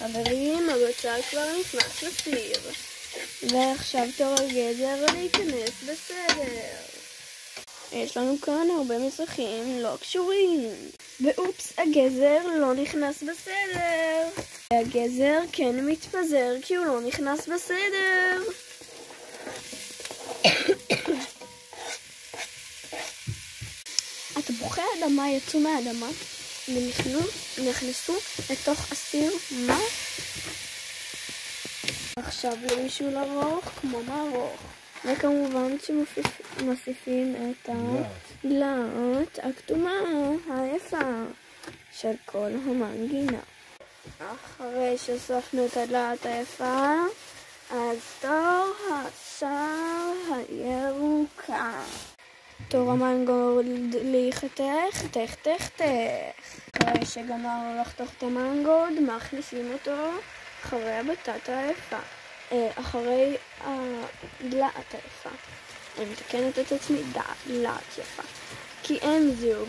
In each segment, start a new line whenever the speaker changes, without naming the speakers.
חברים, הבצל כבר נכנס לסיר. ועכשיו תור הגזר להיכנס בסדר. יש לנו כאן הרבה מסכים לא קשורים. ואופס, הגזר לא נכנס בסדר. והגזר כן מתפזר כי הוא לא נכנס בסדר. התפוחי האדמה יצאו מהאדמה ונכנסו לתוך הסיר. מה? עכשיו לבישול ארוך כמו מערוך. וכמובן שמוסיפים את הדלעת הכתומה היפה של כל המנגינה. אחרי שהוספנו את הדלעת היפה, אז תור השר הירוקה. תור המנגולד להיחתך, תך. אחרי שגמרנו לחתוך את המנגולד, מכניסים אותו אחרי הבטטה היפה. אחרי הדלעת היפה. אני מתקנת את עצמי, דלעת יפה. כי אין זוג.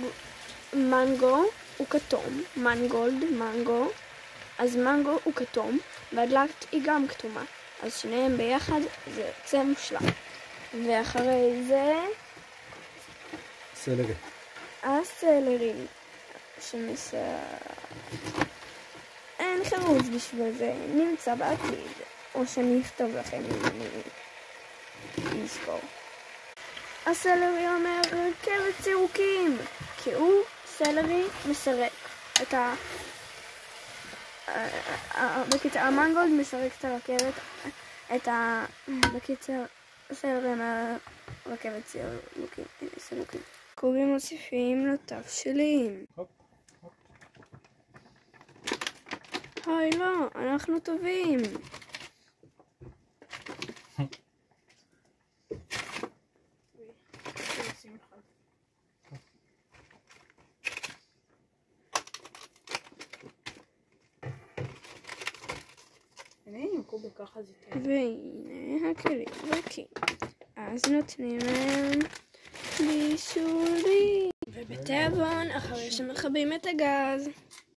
מנגו הוא כתום, מנגו. אז מנגו הוא כתום, והדלעת היא גם כתומה. אז שניהם ביחד זה יוצא מושלם. ואחרי זה
סלרי.
הסלרי אין חרוז בשביל זה, נמצא בעתיד. או שאני אכתוב לכם אם אני אזכור. הסלרי אומר רכבת צירוקים, כי הוא סלרי מסרק את בקיצר המנגולד מסרק את הרכבת, בקיצר הסלרי מהרכבת צירוקים. קוראים מוסיפים לתבשילים. היי לא, אנחנו טובים. והנה הכלים ריקים. אז נותנים להם בישולים. ובתיאבון אחרי שמכבים את הגז.